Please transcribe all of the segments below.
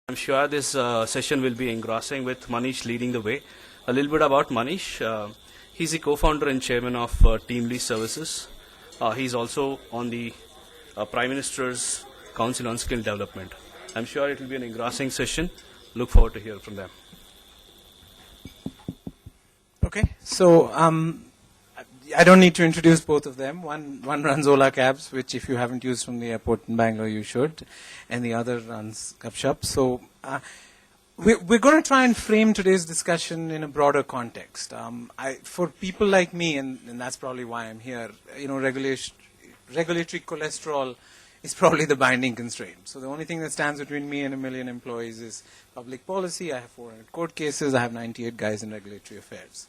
I'm sure this session will be engrossing with Manish leading the way. A little bit about Manish. He's the co-founder and chairman of Teamly Services. He's also on the Prime Minister's Council on Skill Development. I'm sure it will be an engrossing session. Look forward to hear from them. Okay, so I don't need to introduce both of them. One runs Ola Cabs, which if you haven't used from the airport in Bangalore, you should. And the other runs Gupshup. So we're going to try and frame today's discussion in a broader context. For people like me, and that's probably why I'm here, regulatory cholesterol is probably the binding constraint. So the only thing that stands between me and 1 million employees is public policy. I have 400 court cases. I have 98 guys in regulatory affairs.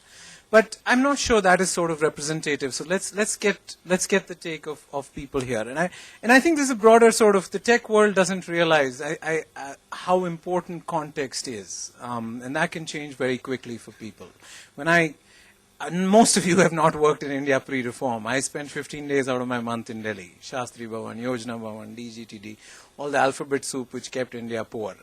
But I'm not sure that is sort of representative. So let's get the take of people here. And I think there's a broader sort of, the tech world doesn't realize how important context is, and that can change very quickly for people. Most of you have not worked in India pre-reform. I spent 15 days out of my month in Delhi. Shastri Bhavan, Yojana Bhavan, DGTD, all the alphabet soup which kept India poor.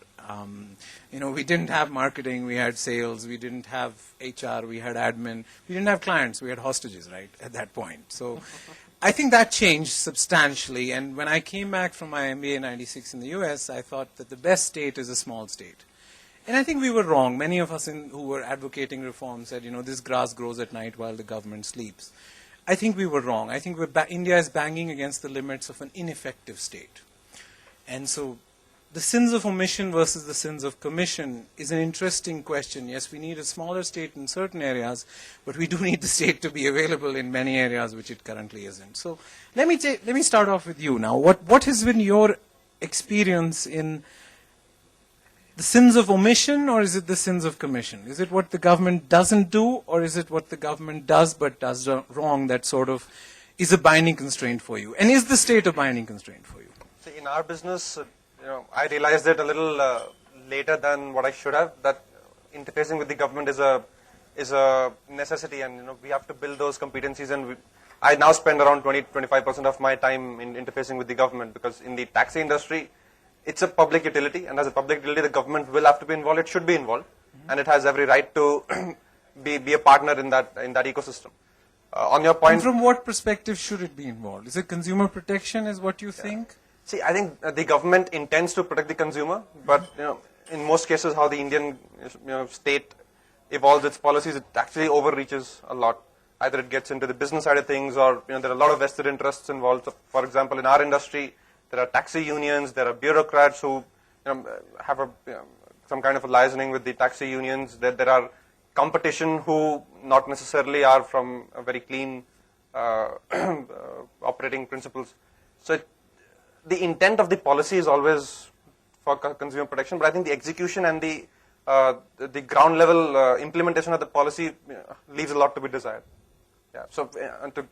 We didn't have marketing, we had sales, we didn't have HR, we had admin, we didn't have clients, we had hostages, right, at that point. So I think that changed substantially, and when I came back from my MBA in '96 in the US, I thought that the best state is a small state. And I think we were wrong. Many of us who were advocating reform said, this grass grows at night while the government sleeps. I think we were wrong. I think India is banging against the limits of an ineffective state. And so the sins of omission versus the sins of commission is an interesting question. Yes, we need a smaller state in certain areas, but we do need the state to be available in many areas which it currently isn't. So let me start off with you now. What has been your experience in the sins of omission, or is it the sins of commission? Is it what the government doesn't do, or is it what the government does but does wrong that sort of is a binding constraint for you? And is the state a binding constraint for you? See, in our business, I realized it a little later than what I should have, that interfacing with the government is a necessity, and we have to build those competencies. And I now spend around 20-25% of my time in interfacing with the government, because in the taxi industry, it's a public utility, and as a public utility, the government will have to be involved. It should be involved, and it has every right to be a partner in that ecosystem. On your point, and from what perspective should it be involved? Is it consumer protection? Is what you think? See, I think the government intends to protect the consumer, but in most cases, how the Indian state evolves its policies, it actually overreaches a lot. Either it gets into the business side of things, or there are a lot of vested interests involved. So, for example, in our industry, there are taxi unions, there are bureaucrats who have some kind of a liaising with the taxi unions. There are competition who not necessarily are from a very clean operating principles. So the intent of the policy is always for consumer protection, but I think the execution and the ground level implementation of the policy leaves a lot to be desired. Yeah. So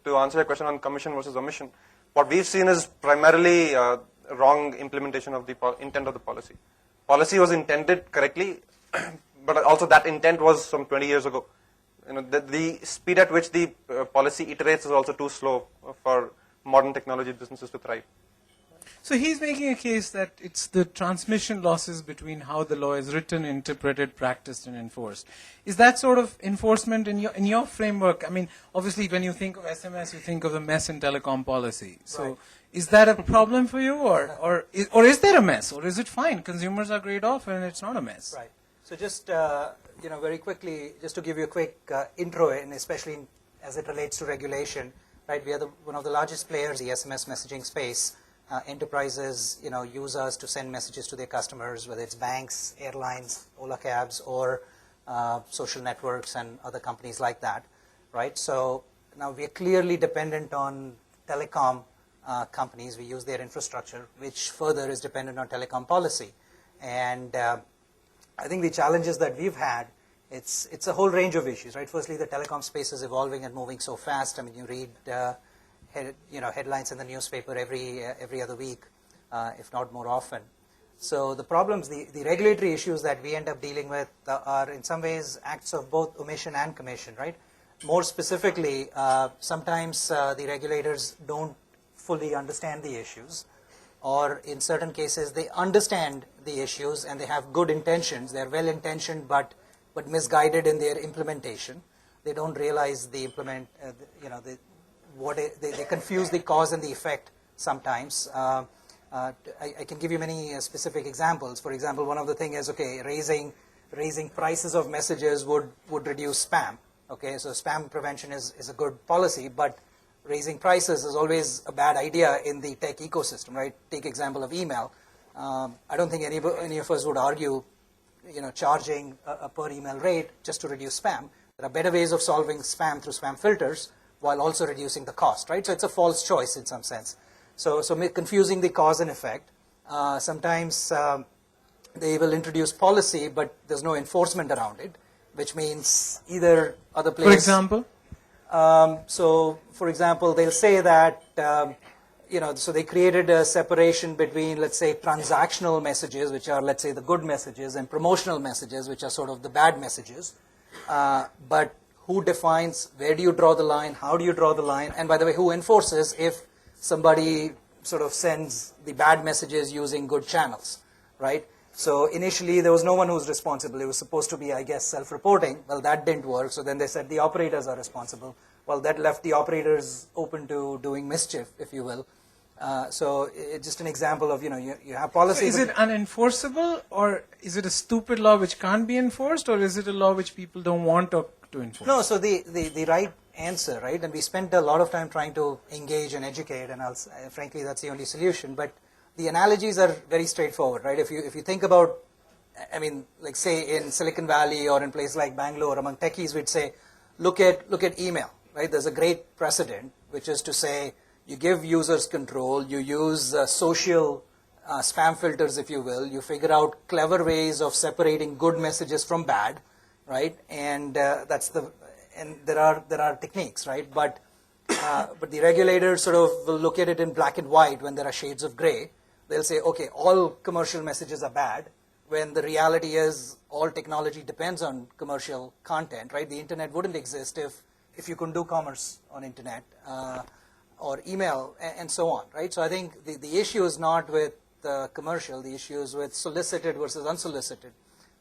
to answer your question on commission versus omission, what we've seen is primarily wrong implementation of the intent of the policy. Policy was intended correctly, but also that intent was from 20 years ago. The speed at which the policy iterates is also too slow for modern technology businesses to thrive. So he's making a case that it's the transmission losses between how the law is written, interpreted, practiced, and enforced. Is that sort of enforcement in your framework? I mean, obviously, when you think of SMS, you think of a mess in telecom policy. So right. Is that a problem for you, or is there a mess, or is it fine? Consumers are great off, and it's not a mess. Right. So just very quickly, just to give you a quick intro, and especially as it relates to regulation, right? We are one of the largest players in the SMS messaging space. Enterprises, use us to send messages to their customers, whether it's banks, airlines, Ola Cabs, or social networks and other companies like that, right? So now we are clearly dependent on telecom companies. We use their infrastructure, which further is dependent on telecom policy. And I think the challenges that we've had, it's a whole range of issues, right? Firstly, the telecom space is evolving and moving so fast. I mean, you read headlines in the newspaper every other week, if not more often. So the problems, the regulatory issues that we end up dealing with are in some ways acts of both omission and commission, right? More specifically, sometimes the regulators don't fully understand the issues, or in certain cases they understand the issues and they have good intentions. They're well intentioned but misguided in their implementation. They don't realize they confuse the cause and the effect sometimes. I can give you many specific examples. For example, one of the things is, okay, raising prices of messages would reduce spam. Okay, so spam prevention is a good policy, but raising prices is always a bad idea in the tech ecosystem, right? Take example of email. I don't think any of us would argue, charging a per email rate just to reduce spam. There are better ways of solving spam through spam filters while also reducing the cost, right? So it's a false choice in some sense. So confusing the cause and effect. Sometimes they will introduce policy, but there's no enforcement around it, which means either other players. For example? So, for example, they'll say that, so they created a separation between, let's say, transactional messages, which are, let's say, the good messages, and promotional messages, which are sort of the bad messages. But who defines, where do you draw the line, how do you draw the line, and by the way, who enforces if somebody sort of sends the bad messages using good channels, right? So initially, there was no one who was responsible. It was supposed to be, I guess, self-reporting. Well, that didn't work. So then they said the operators are responsible. Well, that left the operators open to doing mischief, if you will. So it's just an example of, you have policy. So is it unenforceable, or is it a stupid law which can't be enforced, or is it a law which people don't want to enforce? No, so the right answer, right, and we spent a lot of time trying to engage and educate, and frankly, that's the only solution. But the analogies are very straightforward, right? If you think about, I mean, like say in Silicon Valley or in places like Bangalore, among techies, we'd say, look at email, right? There's a great precedent, which is to say, you give users control, you use social spam filters, if you will, you figure out clever ways of separating good messages from bad, right? And and there are techniques, right? But the regulators sort of will look at it in black and white when there are shades of gray. They'll say, okay, all commercial messages are bad, when the reality is all technology depends on commercial content, right? The internet wouldn't exist if you couldn't do commerce on internet or email and so on, right? So I think the issue is not with commercial, the issue is with solicited versus unsolicited,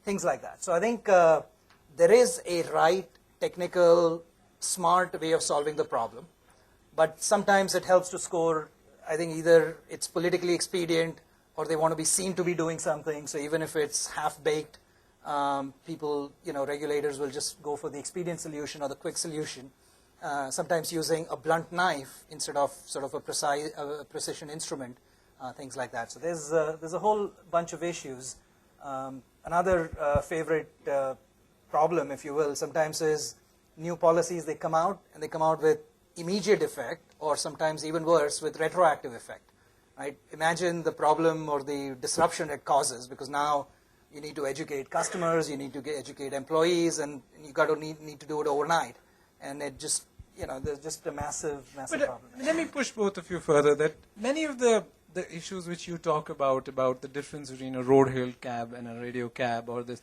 things like that. So I think there is a right, technical, smart way of solving the problem, but sometimes it helps to score. I think either it's politically expedient or they want to be seen to be doing something. So even if it's half-baked, people, regulators will just go for the expedient solution or the quick solution, sometimes using a blunt knife instead of sort of a precision instrument, things like that. So there's a whole bunch of issues. Another favorite problem, if you will, sometimes is new policies, they come out with immediate effect, or sometimes even worse, with retroactive effect, right? Imagine the problem or the disruption it causes, because now you need to educate customers, you need to educate employees, and you need to do it overnight, and it just, there's just a massive problem. Let me push both of you further. That many of the issues which you talk about the difference between a road-hailed cab and a radio cab, or these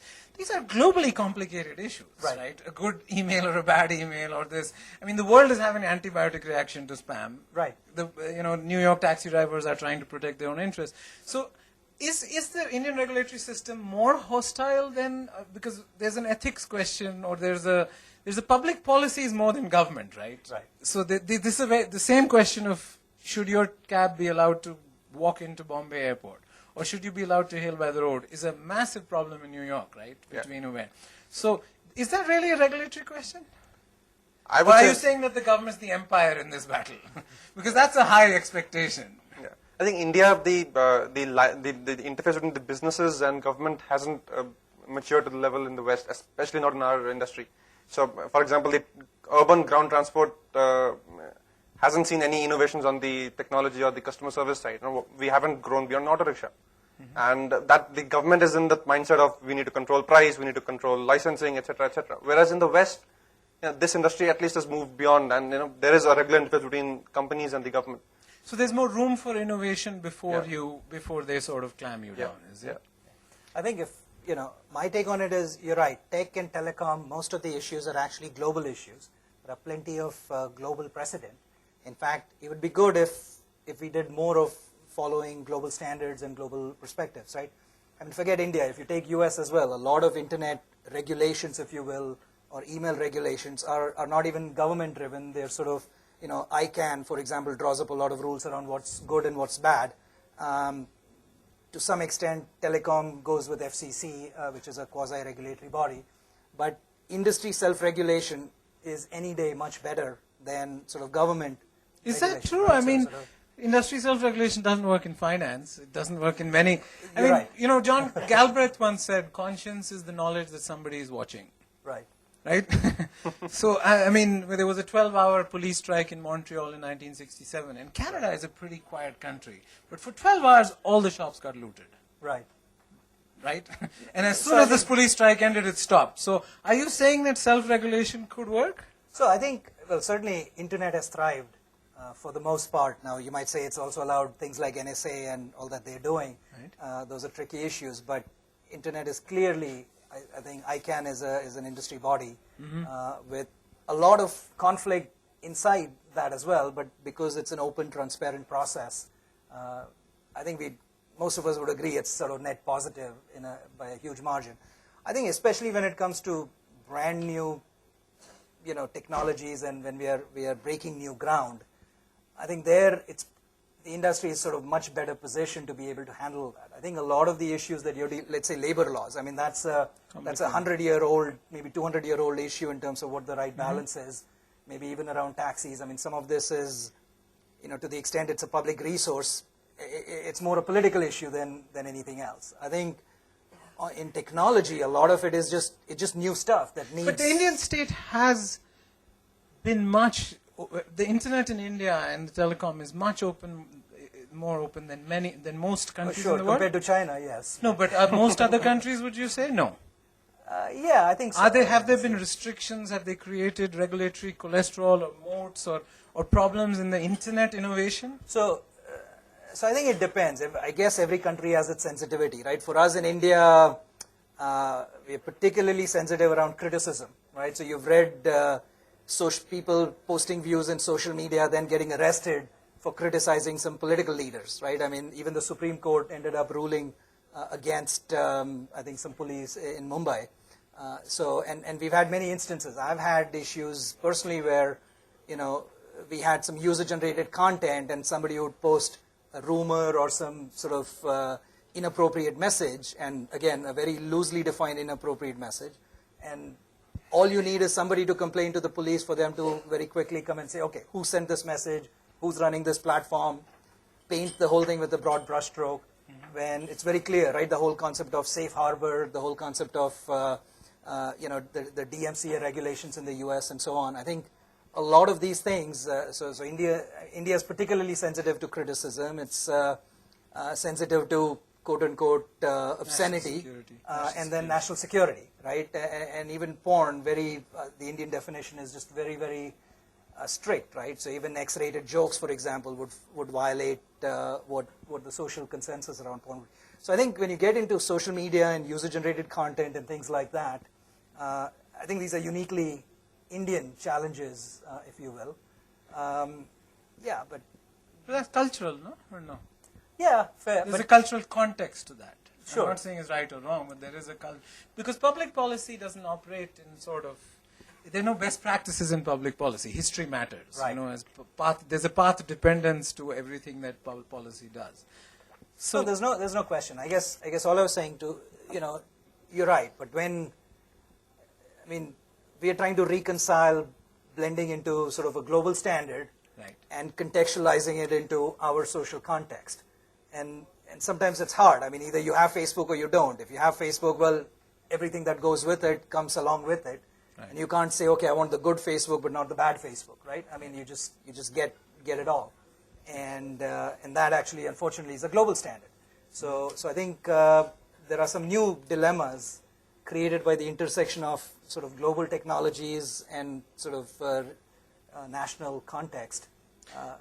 are globally complicated issues, right? A good email or a bad email, or this. I mean, the world is having an antibiotic reaction to spam. Right. New York taxi drivers are trying to protect their own interests. So, is the Indian regulatory system more hostile than because there's an ethics question, or there's a public policy is more than government, right? Right. So this is the same question of, should your cab be allowed to walk into Bombay airport, or should you be allowed to hail by the road, is a massive problem in New York, right? Between events. So is that really a regulatory question? Or are you saying that the government is the empire in this battle? Because that's a high expectation. Yeah. I think India, the interface between the businesses and government hasn't matured to the level in the West, especially not in our industry. So, for example, the urban ground transport hasn't seen any innovations on the technology or the customer service side. We haven't grown beyond auto rickshaw. And that the government is in the mindset of, we need to control price, we need to control licensing, etc., etc. Whereas in the West, this industry at least has moved beyond, and there is a regular interface between companies and the government. So there's more room for innovation before they sort of clamp you down, is it? I think my take on it is, you're right, tech and telecom, most of the issues are actually global issues. There are plenty of global precedent. In fact, it would be good if we did more of following global standards and global perspectives, right? I mean, forget India. If you take US as well, a lot of internet regulations, if you will, or email regulations are not even government driven. They're sort of, ICANN, for example, draws up a lot of rules around what's good and what's bad. To some extent, telecom goes with FCC, which is a quasi-regulatory body. But industry self-regulation is any day much better than sort of government. Is that regulation, true? right? I So mean, sort of- industry self-regulation doesn't work in finance. It doesn't work in many. I You're mean, right. John Galbraith once said, conscience is the knowledge that somebody is watching. right. Right? So, I mean, there was a 12-hour police strike in Montreal in 1967. And Canada is a pretty quiet country. But for 12 hours, all the shops got looted. Right. Right? And as soon as this police strike ended, it stopped. So, are you saying that self-regulation could work? So I think, well, certainly internet has thrived for the most part. Now, you might say it's also allowed things like NSA and all that they're doing. Right. Those are tricky issues, but internet is clearly, I think ICANN is an industry body with a lot of conflict inside that as well, but because it's an open, transparent process, I think most of us would agree it's sort of net positive by a huge margin. I think especially when it comes to brand new technologies and when we are breaking new ground, I think the industry is sort of much better positioned to be able to handle that. I think a lot of the issues that let's say labor laws, I mean that's a 100-year-old, maybe 200-year-old issue in terms of what the right balance is, maybe even around taxis. I mean some of this is, to the extent it's a public resource, it's more a political issue than anything else. I think in technology, a lot of it is just new stuff that needs. But the Indian state has been the internet in India and the telecom is much more open than most countries in the world. Compared to China, yes. No, but most other countries, would you say? No. Yeah, I think so. Have there been restrictions? Have they created regulatory cholesterol or moats or problems in the internet innovation? So I think it depends. I guess every country has its sensitivity, right? For us in India, we're particularly sensitive around criticism, right? So you've read people posting views in social media, then getting arrested for criticizing some political leaders, right? I mean, even the Supreme Court ended up ruling against, I think, some police in Mumbai. And we've had many instances. I've had issues personally where, we had some user-generated content and somebody would post a rumor or some sort of inappropriate message, and again, a very loosely defined inappropriate message. And all you need is somebody to complain to the police for them to very quickly come and say, okay, who sent this message? Who's running this platform? Paint the whole thing with a broad brushstroke. When it's very clear, right? The whole concept of safe harbor, the whole concept of, the DMCA regulations in the US and so on. I think a lot of these things, so India is particularly sensitive to criticism. It's sensitive to quote-unquote obscenity, and then national security, right? And even porn, the Indian definition is just very, very strict, right? So even X-rated jokes, for example, would violate what the social consensus around porn would. So I think when you get into social media and user-generated content and things like that, I think these are uniquely Indian challenges, if you will. But that's cultural, no? Or no? Yeah, fair. There's a cultural context to that. Sure. I'm not saying it's right or wrong, but there is a because public policy doesn't operate in sort of. There are no best practices in public policy. History matters. Right. There's a path dependence to everything that public policy does. So there's no question. I guess all I was saying you're right. But we are trying to reconcile blending into sort of a global standard, right, and contextualizing it into our social context. And sometimes it's hard. I mean, either you have Facebook or you don't. If you have Facebook, well, everything that goes with it comes along with it. Right. And you can't say, okay, I want the good Facebook, but not the bad Facebook, right? I mean, you just get it all. And that actually, unfortunately, is a global standard. So I think there are some new dilemmas created by the intersection of sort of global technologies and sort of national context.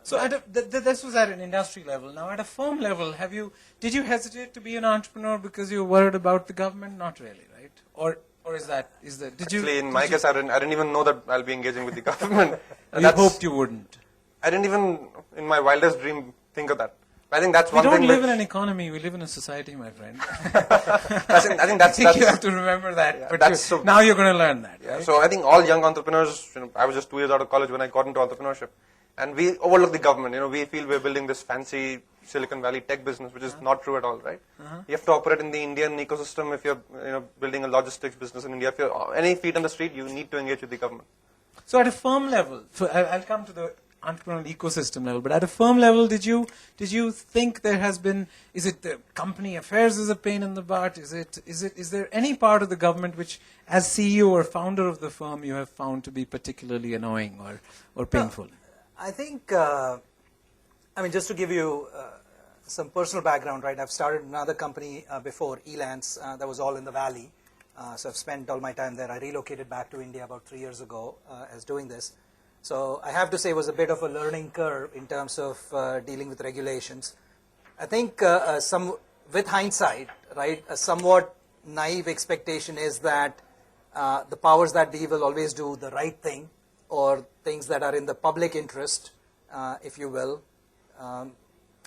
So this was at an industry level. Now at a firm level, did you hesitate to be an entrepreneur because you were worried about the government? Not really, right? Or is that Actually, in my case, I didn't even know that I'll be engaging with the government. You hoped you wouldn't. I didn't even, in my wildest dream, think of that. I think that's We one don't thing. live in an economy, we live in a society, my friend. I think that's you have to remember that. Yeah, but that's so- now you're going to learn that. Yeah, Right? so I think all young entrepreneurs, I was just 2 years out of college when I got into entrepreneurship, and we overlook the government. We feel we're building this fancy Silicon Valley tech business, which is not true at all, right? You have to operate in the Indian ecosystem. If you're building a logistics business in India, if you're any feet on the street, you need to engage with the government. So at a firm level, I'll come to the entrepreneurial ecosystem level, but at a firm level, did you think there has been, is it the company affairs is a pain in the butt? Is there any part of the government which, as CEO or founder of the firm, you have found to be particularly annoying or painful? No, I think, just to give you some personal background, right? I've started another company before, Elance, that was all in the Valley. So I've spent all my time there. I relocated back to India about 3 years ago as doing this. So I have to say it was a bit of a learning curve in terms of dealing with regulations. I think with hindsight, right, a somewhat naive expectation is that the powers that be will always do the right thing or things that are in the public interest, if you will,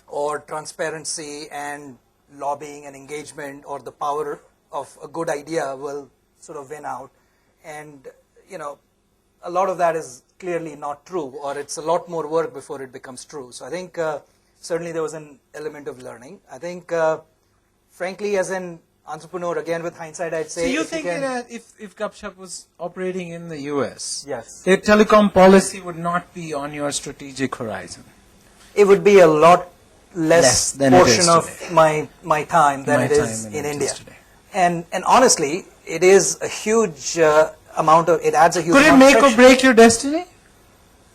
or transparency and lobbying and engagement or the power of a good idea will sort of win out. And, a lot of that is clearly not true, or it's a lot more work before it becomes true. So I think certainly there was an element of learning. I think, frankly, as an entrepreneur, again with hindsight, I'd say. So you think if Gupshup was operating in the US, Yes, their telecom policy would not be on your strategic horizon? it would be a lot less than it is portion of today. my time than My it is time in it is India. today. And honestly, it is a huge amount of, it adds a huge Could it amount make of or friction. break your destiny?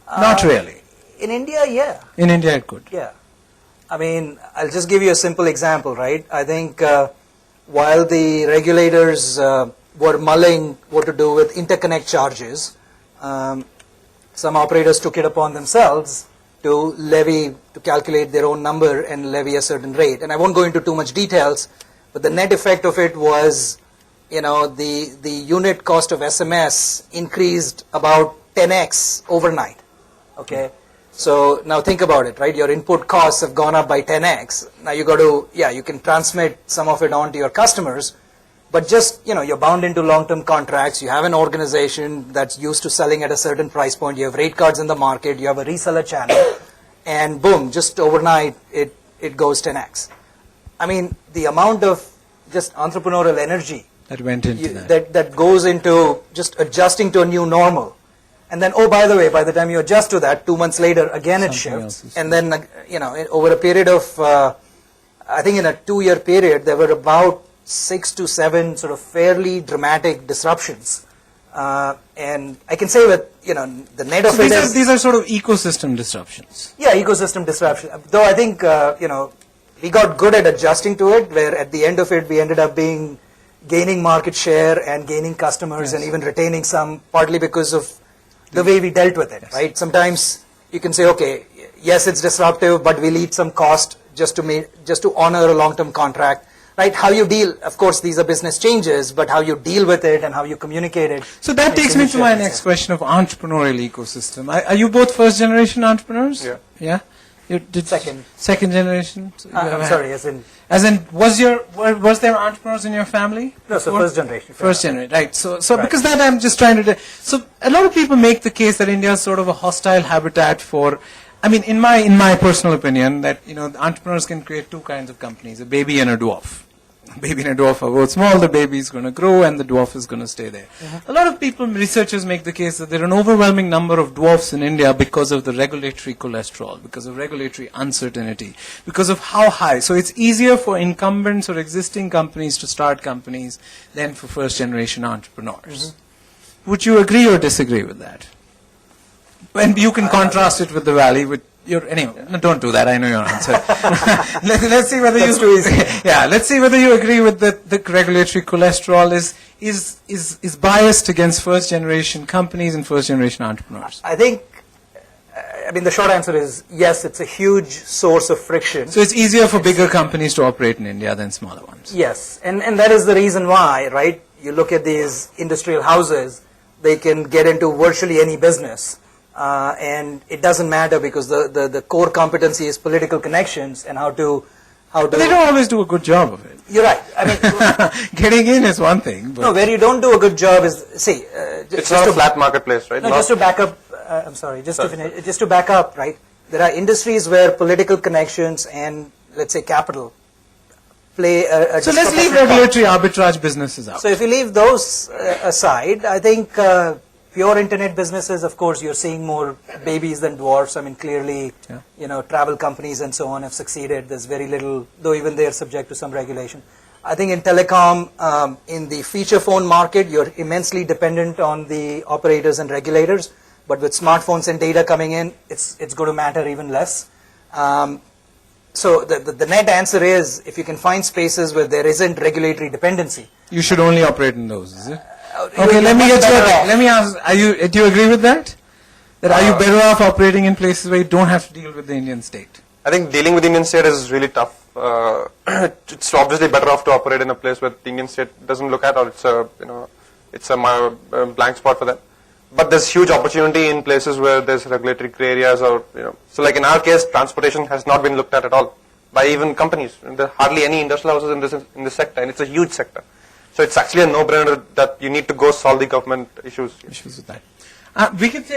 Not really. In India, yeah. In India, it could. Yeah. I'll just give you a simple example, right? I think while the regulators were mulling what to do with interconnect charges, some operators took it upon themselves to calculate their own number and levy a certain rate. And I won't go into too much details, but the net effect of it was, the unit cost of SMS increased about 10x overnight. Okay. So now think about it, right? Your input costs have gone up by 10x. Now you can transmit some of it on to your customers, but just, you're bound into long-term contracts. You have an organization that's used to selling at a certain price point. You have rate cards in the market. You have a reseller channel, and boom, just overnight it goes 10x. The amount of just entrepreneurial energy That went into that. that goes into just adjusting to a new normal. And then, oh, by the way, by the time you adjust to that, 2 months later, again it Something else shifts. is And then, over a period of, I think in a 2-year period, there were about 6 to 7 sort of fairly dramatic disruptions. And I can say with, the net of So it is... these are sort of ecosystem disruptions. Yeah, ecosystem disruption. Though I think, we got good at adjusting to it, where at the end of it, we ended up gaining market share and gaining customers and even retaining some, partly because of the way we dealt with it, right? Sometimes you can say, okay, yes, it's disruptive, but we'll eat some cost just to honor a long-term contract, right? How you deal, of course, these are business changes, but how you deal with it and how you communicate it. So that takes me to my next question of entrepreneurial ecosystem. Are you both first-generation entrepreneurs? Yeah. Yeah? You did Second. Second generation? So I'm sorry, as in was there entrepreneurs in your family? no, so before? first generation. First generation, right. So Right. because that I'm just trying to, so a lot of people make the case that India is sort of a hostile habitat for, in my personal opinion, that, entrepreneurs can create two kinds of companies, a baby and a dwarf. A baby and a dwarf are both small, the baby is going to grow and the dwarf is going to stay there. A lot of researchers make the case that there are an overwhelming number of dwarfs in India because of the regulatory cholesterol, because of regulatory uncertainty, because of how high. So it's easier for incumbents or existing companies to start companies than for first generation entrepreneurs. Would you agree or disagree with that? And you can contrast it with the valley with anyway, no, don't do that. I know your answer. Let's see whether That's too easy. Yeah, let's see whether you agree with the regulatory cholesterol is biased against first generation companies and first generation entrepreneurs. I think, the short answer is yes, it's a huge source of friction. So it's easier for bigger companies to operate in India than smaller ones. Yes, and that is the reason why, right? You look at these industrial houses, they can get into virtually any business. and it doesn't matter because the core competency is political connections and how to. But they don't always do a good job of it. You're right. I mean, getting in is one thing. But no, where you don't do a good job is It's not a flat marketplace, right? No, just to back up. I'm sorry. Just to finish. Just to back up, right? There are industries where political connections and let's say capital play a so let's leave regulatory arbitrage businesses out. So if you leave those aside, I think pure internet businesses, of course, you're seeing more babies than dwarfs. I mean, clearly, travel companies and so on have succeeded. There's very little, though even they are subject to some regulation. I think in telecom, in the feature phone market, you're immensely dependent on the operators and regulators. But with smartphones and data coming in, it's going to matter even less. So the net answer is, if you can find spaces where there isn't regulatory dependency, you should only operate in those, is it? Okay, let me ask, do you agree with that? That are you better off operating in places where you don't have to deal with the Indian state? I think dealing with the Indian state is really tough. It's obviously better off to operate in a place where the Indian state doesn't look at, or it's a blank spot for them. But there's huge opportunity in places where there's regulatory gray areas, or so like in our case, transportation has not been looked at all by even companies. There are hardly any industrial houses in this sector, and it's a huge sector. So it's actually a no-brainer that you need to go solve the government issues. With that. We can take